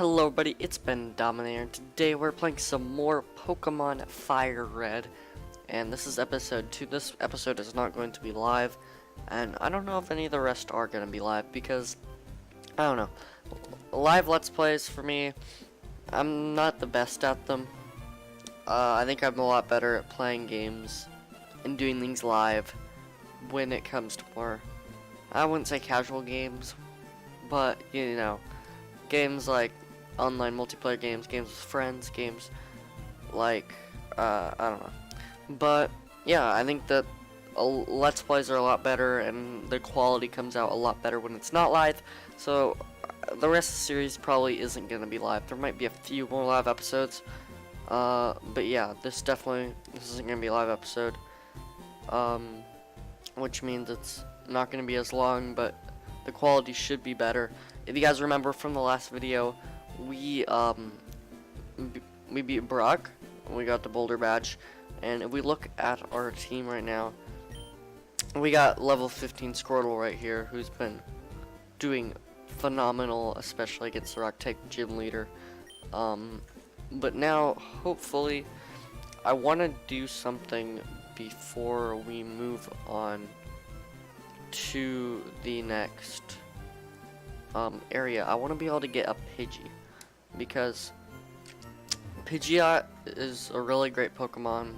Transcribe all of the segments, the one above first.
Hello everybody, it's Ben Dominator, and today we're playing some more Pokemon Fire Red, and this is episode 2. This episode is not going to be live, and I don't know if any of the rest are going to be live, because, I don't know, live Let's Plays for me, I'm not the best at them. I think I'm a lot better at playing games and doing things live when it comes to more, I wouldn't say casual games, but, you know, games like online multiplayer games, games with friends, games like, I don't know. But, yeah, I think that Let's Plays are a lot better, and the quality comes out a lot better when it's not live, so the rest of the series probably isn't going to be live. There might be a few more live episodes, but yeah, this isn't going to be a live episode, which means it's not going to be as long, but the quality should be better. If you guys remember from the last video, we beat Brock, we got the Boulder badge, and if we look at our team right now, we got level 15 Squirtle right here, who's been doing phenomenal, especially against the Rock type gym leader. But now, hopefully, I want to do something before we move on to the next area. I want to be able to get a Pidgey, because Pidgeot is a really great Pokemon,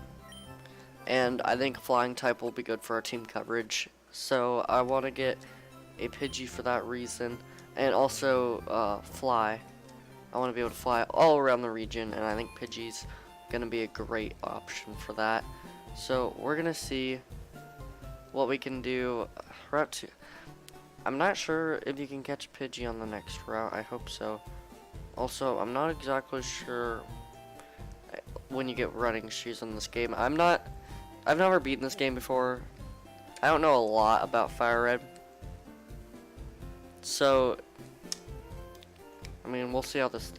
and I think Flying type will be good for our team coverage, so I want to get a Pidgey for that reason, and also Fly. I want to be able to fly all around the region, and I think Pidgey's gonna be a great option for that. So we're gonna see what we can do. Route 2. I'm not sure if you can catch Pidgey on the next route. I hope so. Also, I'm not exactly sure when you get running shoes in this game. I've never beaten this game before. I don't know a lot about Fire Red. So, I mean, we'll see how this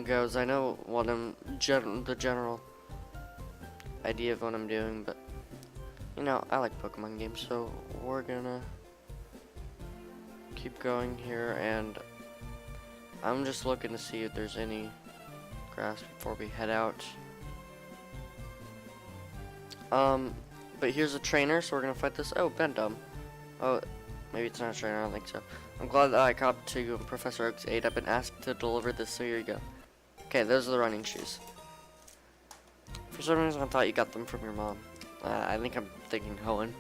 goes. I know what the general idea of what I'm doing, but you know, I like Pokemon games, so we're gonna keep going here, and I'm just looking to see if there's any grass before we head out. But here's a trainer, so we're gonna fight this. Oh, Bendum. Oh, maybe it's not a trainer, I don't think so. I'm glad that I caught up to you and Professor Oak's aid. I've been asked to deliver this, so here you go. Okay, those are the running shoes. For some reason, I thought you got them from your mom. I think I'm thinking Hoenn.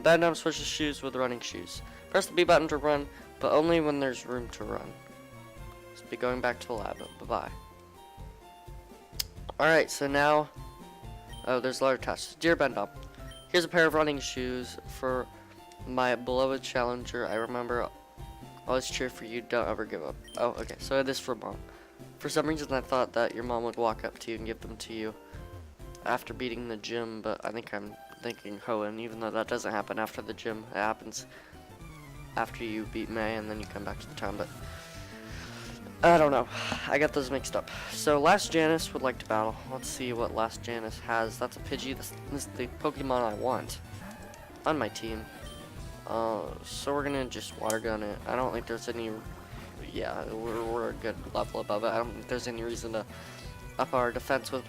Bendum switches shoes with running shoes. Press the B button to run, but only when there's room to run. Let's be going back to the lab. Bye-bye. Alright, so now... Oh, there's a letter attached. Dear Bendum, here's a pair of running shoes for my beloved challenger. I remember always cheer for you. Don't ever give up. Oh, okay. So this is for Mom. For some reason, I thought that your mom would walk up to you and give them to you after beating the gym, but I think I'm thinking Hoenn, even though that doesn't happen after the gym. It happens after you beat May and then you come back to the town, but I don't know. I got those mixed up. So Last Janus would like to battle. Let's see what Last Janus has. That's a Pidgey. This is the Pokemon I want on my team. So we're gonna just water gun it. I don't think there's any, yeah, we're a good level above it. I don't think there's any reason to up our defense with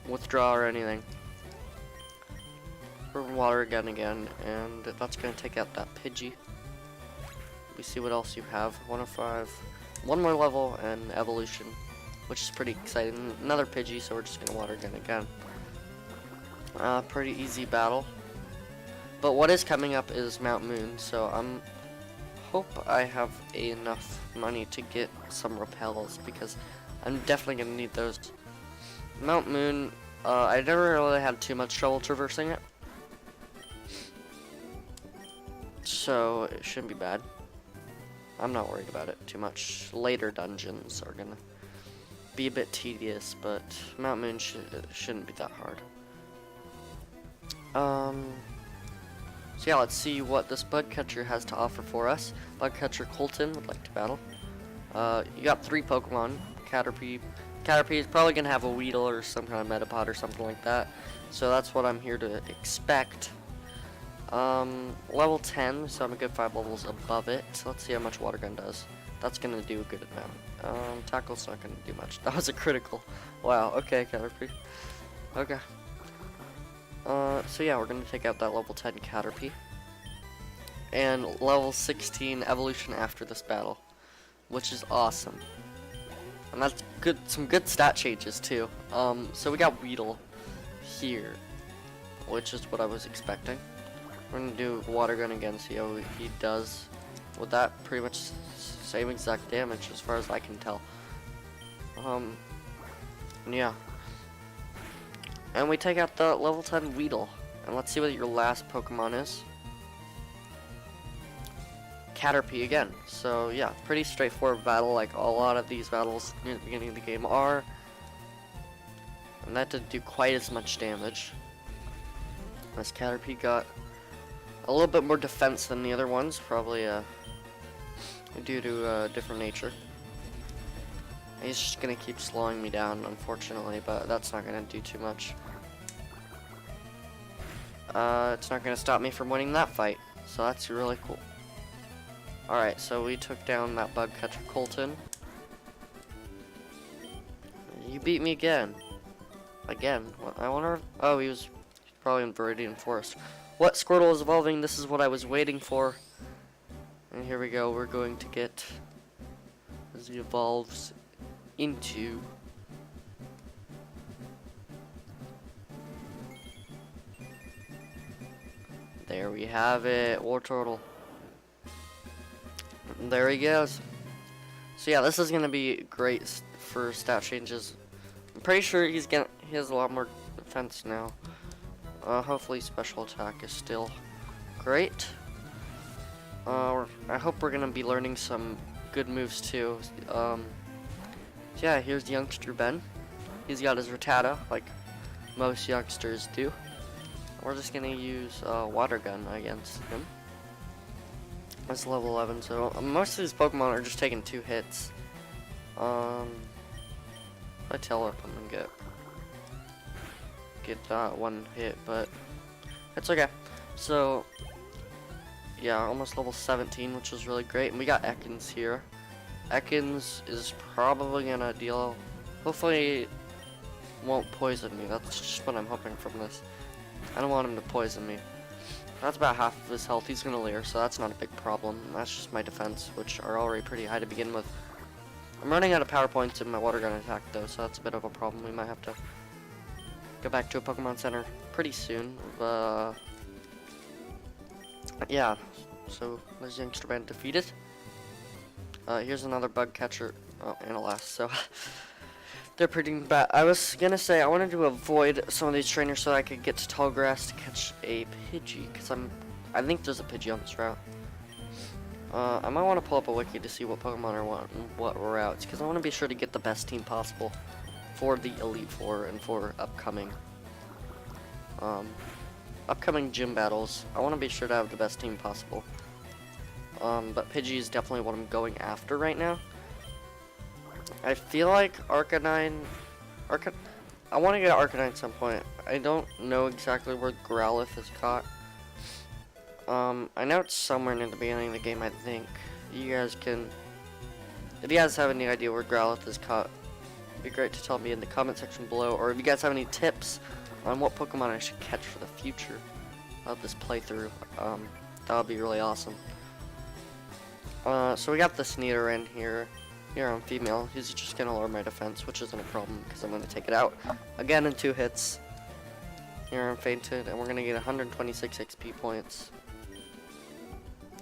withdraw or anything. We're gonna water gun again, and that's gonna take out that Pidgey. We see what else you have. 105. One more level and evolution, which is pretty exciting. Another Pidgey, so we're just gonna water gun again. Pretty easy battle. But what is coming up is Mount Moon, so hope I have enough money to get some repels, because I'm definitely gonna need those. Mount Moon, I never really had too much trouble traversing it, so it shouldn't be bad. I'm not worried about it too much. Later dungeons are gonna be a bit tedious, but Mount Moon shouldn't be that hard. So yeah, let's see what this Bugcatcher has to offer for us. Bugcatcher Colton would like to battle. You got 3 Pokemon. Caterpie. Caterpie is probably gonna have a Weedle or some kind of Metapod or something like that. So that's what I'm here to expect. Level 10, so I'm a good 5 levels above it. So let's see how much Water Gun does. That's gonna do a good amount. Tackle's not gonna do much. That was a critical. Wow, okay, Caterpie. Okay. So yeah, we're gonna take out that level 10 Caterpie. And level 16 evolution after this battle, which is awesome. And that's good, some good stat changes too. So we got Weedle here, which is what I was expecting. We're gonna do Water Gun again, see how he does with that. Pretty much same exact damage as far as I can tell. Yeah. And we take out the level 10 Weedle. And let's see what your last Pokemon is. Caterpie again. So yeah, pretty straightforward battle like a lot of these battles near the beginning of the game are. And that didn't do quite as much damage. This Caterpie got a little bit more defense than the other ones, probably due to different nature. He's just gonna keep slowing me down, unfortunately, but that's not gonna do too much. It's not gonna stop me from winning that fight, so that's really cool. Alright, so we took down that bug catcher Colton. You beat me again. Again. I wonder if, oh, he was probably in Viridian Forest. What? Squirtle is evolving. This is what I was waiting for. And here we go. We're going to get, as he evolves into there we have it, Wartortle. There he goes. So yeah, this is gonna be great for stat changes. I'm pretty sure he has a lot more defense now. Hopefully special attack is still great. I hope we're gonna be learning some good moves too. Yeah, here's youngster Ben. He's got his Rattata, like most youngsters do. We're just gonna use Water Gun against him. That's level 11, so most of these Pokemon are just taking 2 hits. I Teleport them and get that 1 hit, but it's okay. So yeah, almost level 17, which is really great. And we got Ekans here. Ekans is probably gonna deal, hopefully won't poison me. That's just what I'm hoping from this. I don't want him to poison me. That's about half of his health. He's gonna leer, so that's not a big problem. That's just my defense, which are already pretty high to begin with. I'm running out of power points in my Water Gun attack though, so that's a bit of a problem. We might have to go back to a Pokemon Center pretty soon. Yeah, so there's Youngster Band defeated. Here's another bug catcher. Oh, and a last. So they're pretty bad. I was gonna say I wanted to avoid some of these trainers so I could get to tall grass to catch a Pidgey, because I think there's a Pidgey on this route. I might want to pull up a wiki to see what Pokemon are what routes, because I want to be sure to get the best team possible for the Elite Four and for upcoming gym battles. I want to be sure to have the best team possible. But Pidgey is definitely what I'm going after right now. I feel like Arcanine, I want to get Arcanine at some point. I don't know exactly where Growlithe is caught. I know it's somewhere near the beginning of the game, I think. You guys can, if you guys have any idea where Growlithe is caught, it'd be great to tell me in the comment section below. Or if you guys have any tips on what Pokemon I should catch for the future of this playthrough, that would be really awesome. So we got this Nidoran here. Here I'm female. He's just gonna lower my defense, which isn't a problem because I'm gonna take it out again in 2 hits. Here I'm fainted, and we're gonna get 126 XP points.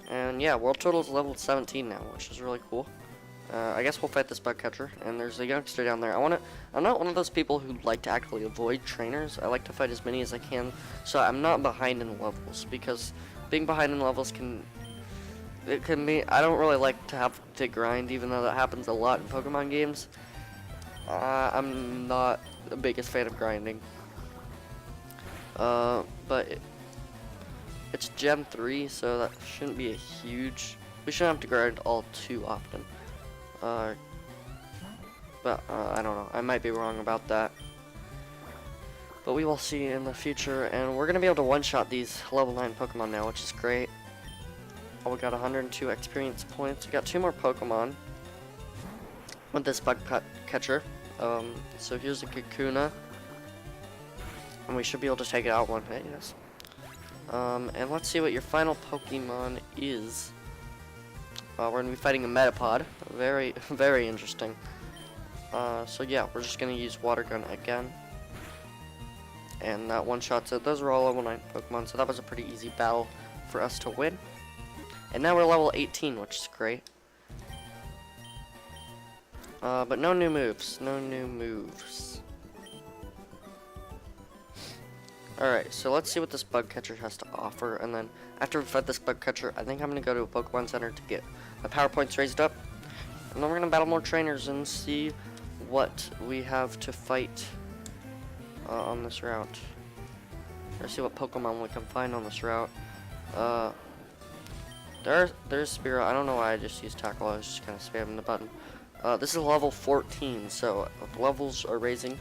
And yeah, Wartortle's level 17 now, which is really cool. I guess we'll fight this bug catcher, and there's a youngster down there. I'm not one of those people who like to actively avoid trainers. I like to fight as many as I can, so I'm not behind in levels, because being behind in levels can be, I don't really like to have to grind, even though that happens a lot in Pokemon games. I'm not the biggest fan of grinding. But it's Gen 3, so that shouldn't be a huge, we shouldn't have to grind all too often. But I don't know, I might be wrong about that. But we will see in the future, and we're going to be able to one-shot these level 9 Pokemon now, which is great. Oh, we got 102 experience points. We got 2 more Pokemon. with this bug catcher. So here's a Kakuna, and we should be able to take it out one hit, yes. And let's see what your final Pokemon is. We're gonna be fighting a Metapod. Very, very interesting. So yeah, we're just gonna use Water Gun again. And that one-shots it. Those are all level 9 Pokemon, so that was a pretty easy battle for us to win. And now we're level 18, which is great. But no new moves. No new moves. Alright, so let's see what this bug catcher has to offer. And then after we fight this bug catcher, I think I'm going to go to a Pokemon Center to get my power points raised up. And then we're going to battle more trainers and see what we have to fight on this route. Let's see what Pokemon we can find on this route. There's Spearow. I don't know why I just used Tackle. I was just kind of spamming the button. This is level 14, so the levels are raising,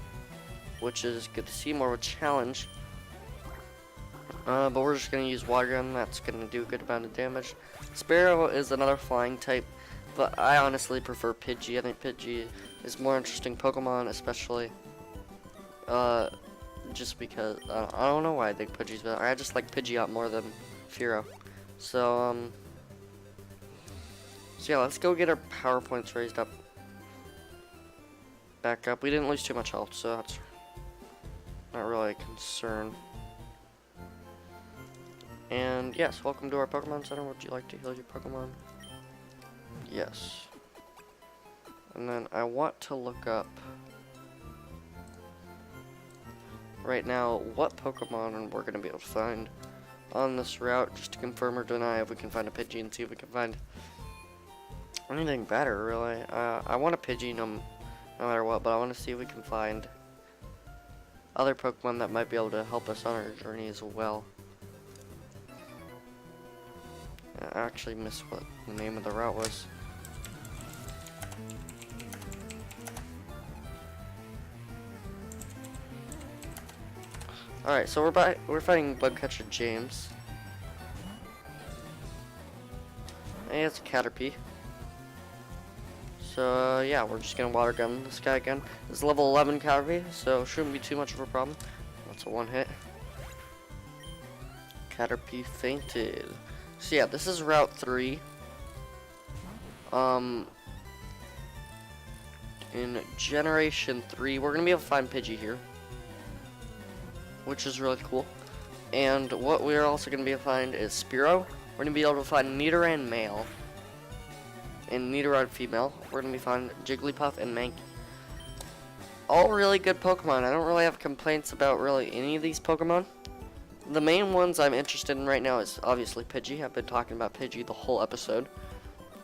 which is good to see. More of a challenge. But we're just going to use Water Gun. That's going to do a good amount of damage. Spearow is another flying type, but I honestly prefer Pidgey. I think Pidgey is more interesting Pokemon, especially just because I don't know why I think Pidgey's better. I just like Pidgey out more than Fearow. So yeah, let's go get our power points raised up. Back up. We didn't lose too much health, so that's not really a concern. And yes, welcome to our Pokemon Center. Would you like to heal your Pokemon? Yes. And then I want to look up right now what Pokemon we're going to be able to find on this route, just to confirm or deny if we can find a Pidgey and see if we can find anything better, really. I want a Pidgey no matter what, but I want to see if we can find other Pokemon that might be able to help us on our journey as well. I actually missed what the name of the route was. Alright, so we're fighting Bugcatcher James. And it's a Caterpie. So yeah, we're just gonna Water Gun this guy again. It's level 11 Caterpie, so shouldn't be too much of a problem. That's a one hit. Caterpie fainted. So yeah, this is Route 3. In Generation 3, we're gonna be able to find Pidgey here, which is really cool. And what we're also gonna be able to find is Spearow. We're gonna be able to find Nidoran male and Nidoran female. We're gonna be finding Jigglypuff and Mankey. All really good Pokemon. I don't really have complaints about really any of these Pokemon. The main ones I'm interested in right now is obviously Pidgey. I've been talking about Pidgey the whole episode.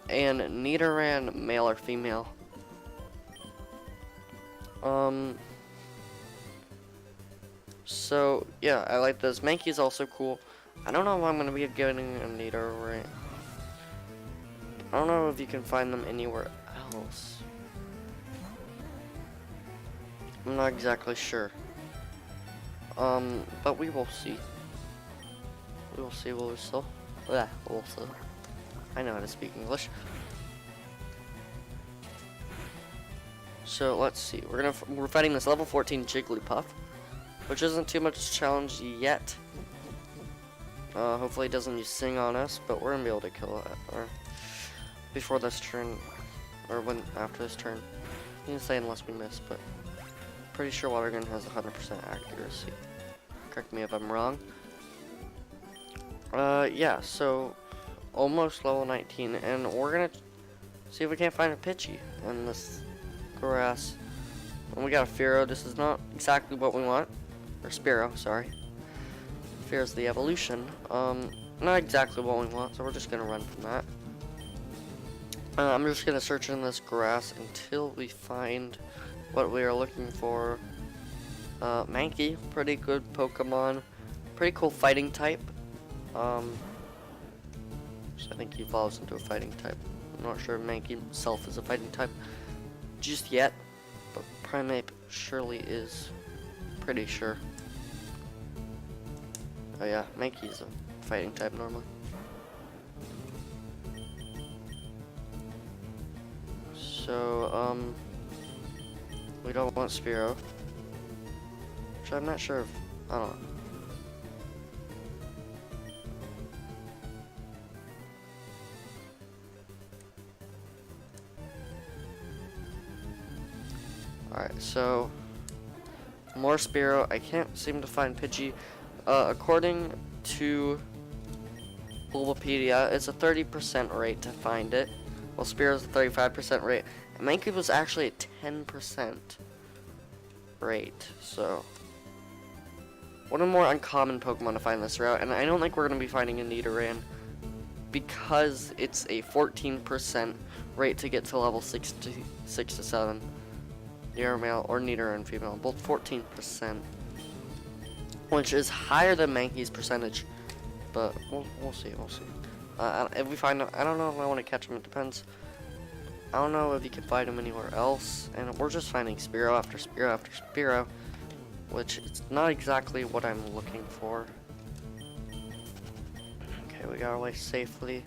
And Nidoran male or female. So yeah, I like this. Mankey is also cool. I don't know if I'm gonna be getting a Nidoran. I don't know if you can find them anywhere else. I'm not exactly sure. But we will see. We will see. We'll see. Yeah, we'll see. I know how to speak English. So let's see. We're fighting this level 14 Jigglypuff, which isn't too much challenge yet. Hopefully it doesn't use Sing on us, but we're gonna be able to kill it or before this turn, or after this turn. You can say unless we miss, but pretty sure Water Gun has 100% accuracy. Correct me if I'm wrong. Yeah, so almost level 19, and we're gonna see if we can't find a Pidgey in this grass. And we got a Fearow. This is not exactly what we want. Or Spearow, sorry. Fear's the evolution. Not exactly what we want, so we're just gonna run from that. I'm just gonna search in this grass until we find what we are looking for. Mankey, pretty good Pokemon. Pretty cool fighting type. So I think he evolves into a fighting type. I'm not sure if Mankey himself is a fighting type just yet, but Primeape surely is. Pretty sure. Oh yeah, Mankey is a fighting type normally. So, we don't want Spearow. Which I'm not sure if, I don't know. Alright, so more Spearow. I can't seem to find Pidgey. According to Bulbapedia, it's a 30% rate to find it. Well, Spearow's a 35% rate. And Mankey was actually a 10% rate. So, what a more uncommon Pokemon to find this route. And I don't think we're going to be finding a Nidoran because it's a 14% rate to get to level 6 to 7. Nidoran male or Nidoran female, both 14%, which is higher than Mankey's percentage, but we'll see. If we find, I don't know if I want to catch him. It depends. I don't know if you can find him anywhere else, and we're just finding Spearow after Spearow after Spearow, which is not exactly what I'm looking for. Okay, we got away safely.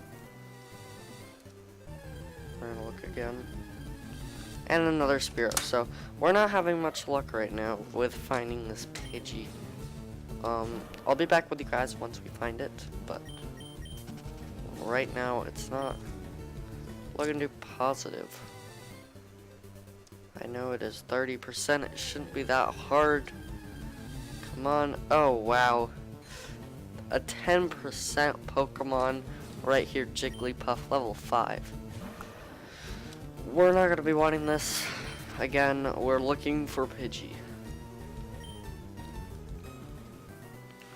We're gonna look again. And another Spearow. So we're not having much luck right now with finding this Pidgey. I'll be back with you guys once we find it, but right now it's not looking too positive. I know it is 30%. It shouldn't be that hard. Come on. Oh wow, a 10% Pokemon right here, Jigglypuff, level 5. We're not going to be wanting this. Again, we're looking for Pidgey.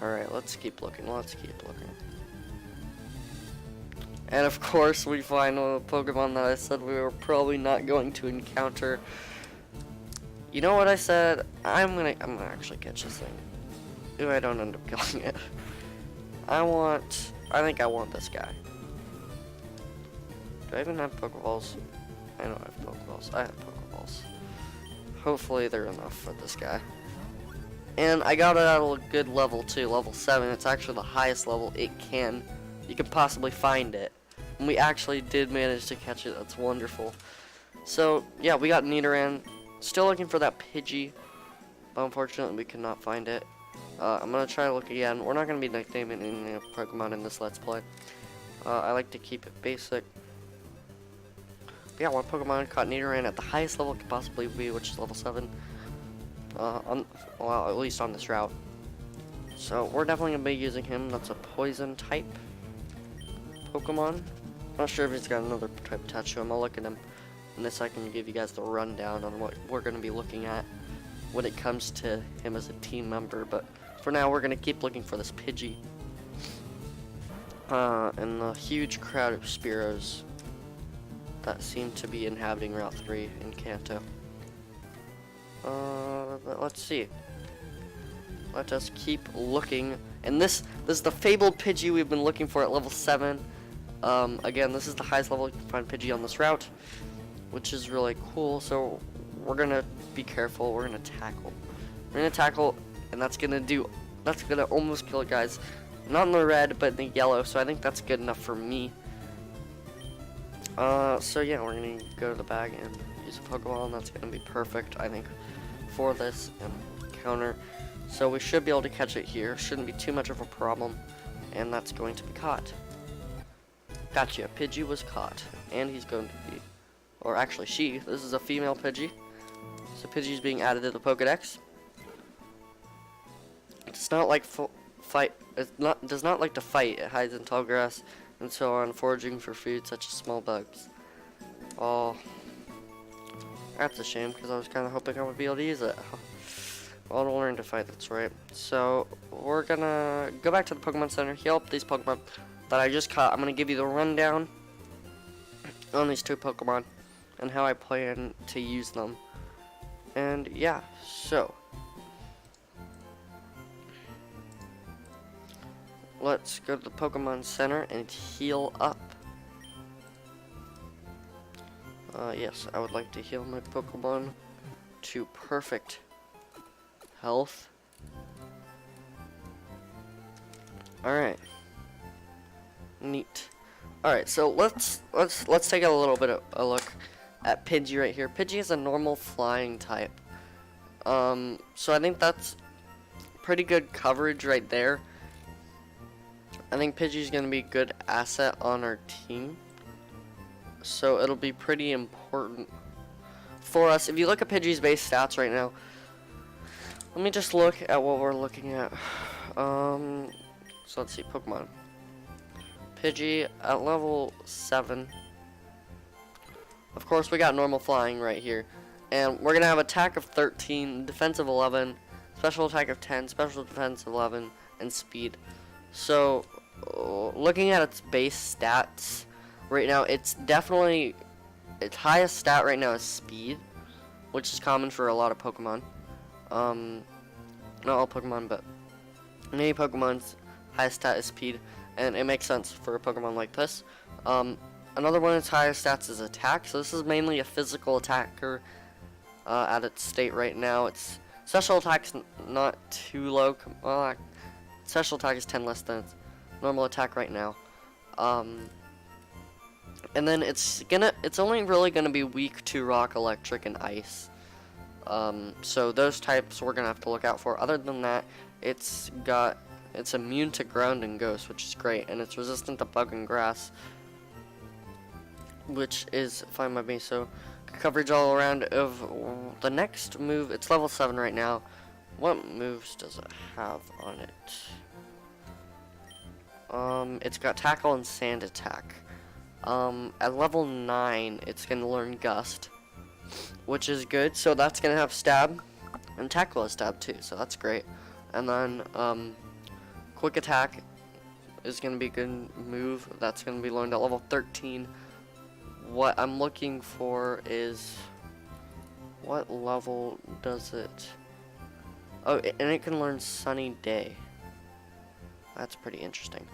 Alright, let's keep looking. And of course, we find a Pokemon that I said we were probably not going to encounter. You know what I said? I'm gonna actually catch this thing. If I don't end up killing it. I think I want this guy. Do I even have Pokeballs? I know I have Pokeballs. I have Pokeballs. Hopefully they're enough for this guy. And I got it at a good level too, level 7. It's actually the highest level you can possibly find it. And we actually did manage to catch it. That's wonderful. So yeah, we got Nidoran. Still looking for that Pidgey, but unfortunately we could not find it. I'm gonna try to look again. We're not gonna be nicknaming any Pokemon in this Let's Play. I like to keep it basic. Yeah, one Pokemon caught Nidoran at the highest level it could possibly be, which is level 7. Well, at least on this route. So we're definitely gonna be using him. That's a poison type Pokemon. Not sure if he's got another type attached to him. I'll look at him in a second and give you guys the rundown on what we're gonna be looking at when it comes to him as a team member. But for now, we're gonna keep looking for this Pidgey. And the huge crowd of Spearows that seem to be inhabiting Route 3 in Kanto. But let's see. Let us keep looking. And this is the fabled Pidgey we've been looking for at level 7. Again, this is the highest level you can find Pidgey on this route, which is really cool. So we're gonna be careful. We're gonna tackle, and that's gonna almost kill it, guys. Not in the red, but in the yellow. So I think that's good enough for me. So yeah, we're gonna go to the bag and use a Pokeball, and that's gonna be perfect, I think, for this encounter. So we should be able to catch it here. Shouldn't be too much of a problem, and that's going to be caught. Gotcha, Pidgey was caught, and he's going to be, or actually she, this is a female Pidgey. So Pidgey's being added to the Pokedex. It does not like does not like to fight. It hides in tall grass and so on, foraging for food such as small bugs. Oh, that's a shame, because I was kind of hoping I would be able to use it. Well, to learn to fight, that's right. So we're gonna go back to the Pokemon Center, heal up these Pokemon that I just caught. I'm gonna give you the rundown on these 2 Pokemon and how I plan to use them. And yeah, so let's go to the Pokemon Center and heal up. Yes, I would like to heal my Pokemon to perfect health. Alright. Neat. Alright, so let's take a little bit of a look at Pidgey right here. Pidgey is a normal flying type. So I think that's pretty good coverage right there. I think Pidgey's going to be a good asset on our team. So it'll be pretty important for us. If you look at Pidgey's base stats right now, let me just look at what we're looking at. So let's see, Pokemon. Pidgey at level 7. Of course, we got normal flying right here. And we're going to have attack of 13, defense of 11, special attack of 10, special defense of 11, and speed. So, looking at its base stats right now, it's definitely, its highest stat right now is speed, which is common for a lot of Pokemon. Not all Pokemon, but many Pokemon's highest stat is speed, and it makes sense for a Pokemon like this. Another one of its highest stats is attack, so this is mainly a physical attacker at its state right now. Its special attack's not too low. Well, special attack is 10 less than its normal attack right now. And then it's only really gonna be weak to rock, electric, and ice. So those types we're gonna have to look out for. Other than that, it's immune to ground and ghost, which is great, and it's resistant to bug and grass, which is fine by me. So coverage all around. Of the next move, it's level 7 right now. What moves does it have on it? It's got tackle and sand attack. At level 9, it's gonna learn gust, which is good. So that's gonna have stab, and tackle has stab too, so that's great. And then quick attack is gonna be a good move. That's gonna be learned at level 13. What I'm looking for is, what level does it? Oh, and it can learn Sunny Day. That's pretty interesting.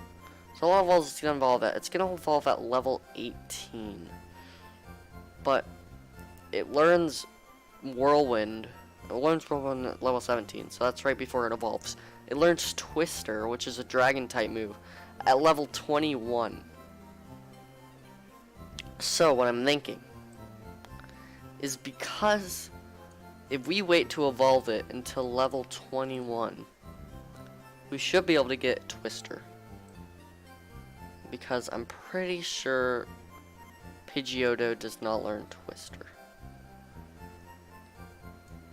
So what levels it's gonna evolve at? It's gonna evolve at level 18. But it learns Whirlwind. It learns Whirlwind at level 17, so that's right before it evolves. It learns Twister, which is a dragon type move, at level 21. So what I'm thinking is, because if we wait to evolve it until level 21, we should be able to get Twister. Because I'm pretty sure Pidgeotto does not learn Twister.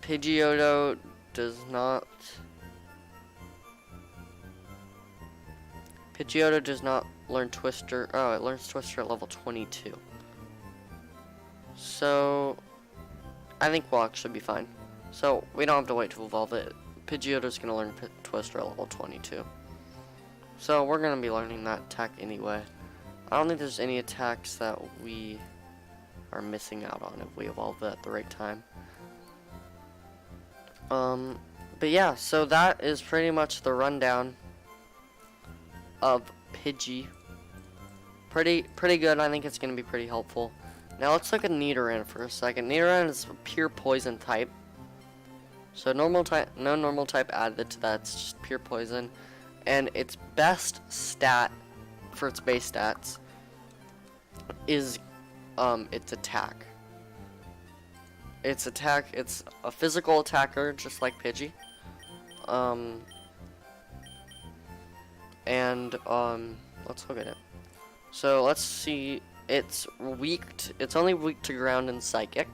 Pidgeotto does not learn Twister. Oh, it learns Twister at level 22. So I think we'll actually be fine. So we don't have to wait to evolve it. Pidgeotto's gonna learn Twister at level 22. So we're gonna be learning that attack anyway. I don't think there's any attacks that we are missing out on if we evolve it at the right time. But yeah, so that is pretty much the rundown of Pidgey. Pretty good. I think it's gonna be pretty helpful. Now let's look at Nidoran for a second. Nidoran is a pure poison type. So normal type, no normal type added to that. It's just pure poison. And its best stat for its base stats is its attack. Its attack, it's a physical attacker, just like Pidgey. Let's look at it. So let's see. It's only weak to ground and psychic.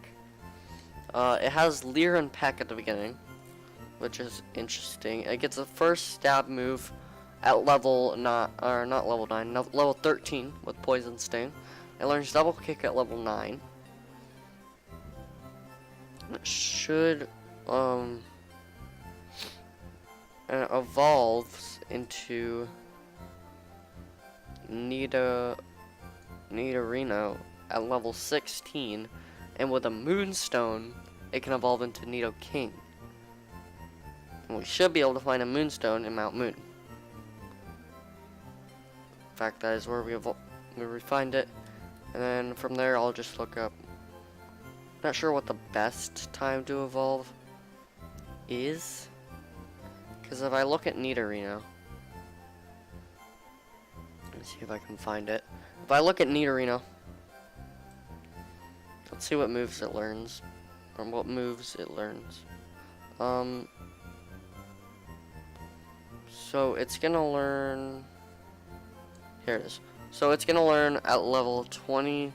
It has Leer and Peck at the beginning, which is interesting. It gets a first stab move at level not level 9, level 13 with Poison Sting. It learns double kick at level 9. It should and it evolves into Nidorino at level 16, and with a Moonstone, it can evolve into Nidoking. And we should be able to find a Moonstone in Mount Moon. In fact, that is where we find it. And then from there, I'll just look up. Not sure what the best time to evolve is, because if I look at Nidorino, let's see if I can find it. If I look at Nidorino, Let's see what moves it learns. Or what moves it learns. So it's gonna learn. Here it is. So it's gonna learn at level 20.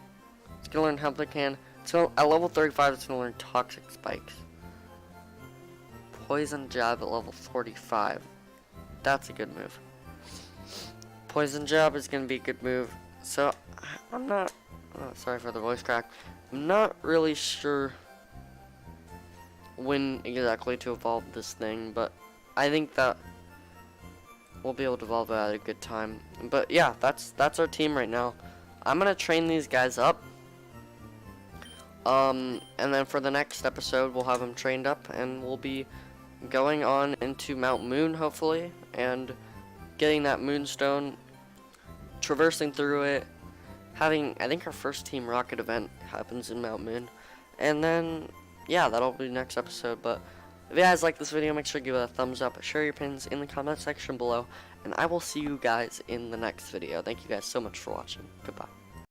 It's gonna learn Helplican. So at level 35, it's gonna learn Toxic Spikes. Poison Jab at level 45. That's a good move. Poison Jab is gonna be a good move. So I'm not. Oh, sorry for the voice crack. I'm not really sure when exactly to evolve this thing, but I think that we'll be able to evolve it at a good time. But yeah, that's our team right now. I'm gonna train these guys up. And then for the next episode, we'll have them trained up, and we'll be going on into Mount Moon, hopefully, and getting that Moonstone, traversing through it, having, I think our first Team Rocket event happens in Mount Moon, and then, yeah, that'll be next episode. But if you guys like this video, make sure to give it a thumbs up, share your opinions in the comment section below, and I will see you guys in the next video. Thank you guys so much for watching. Goodbye.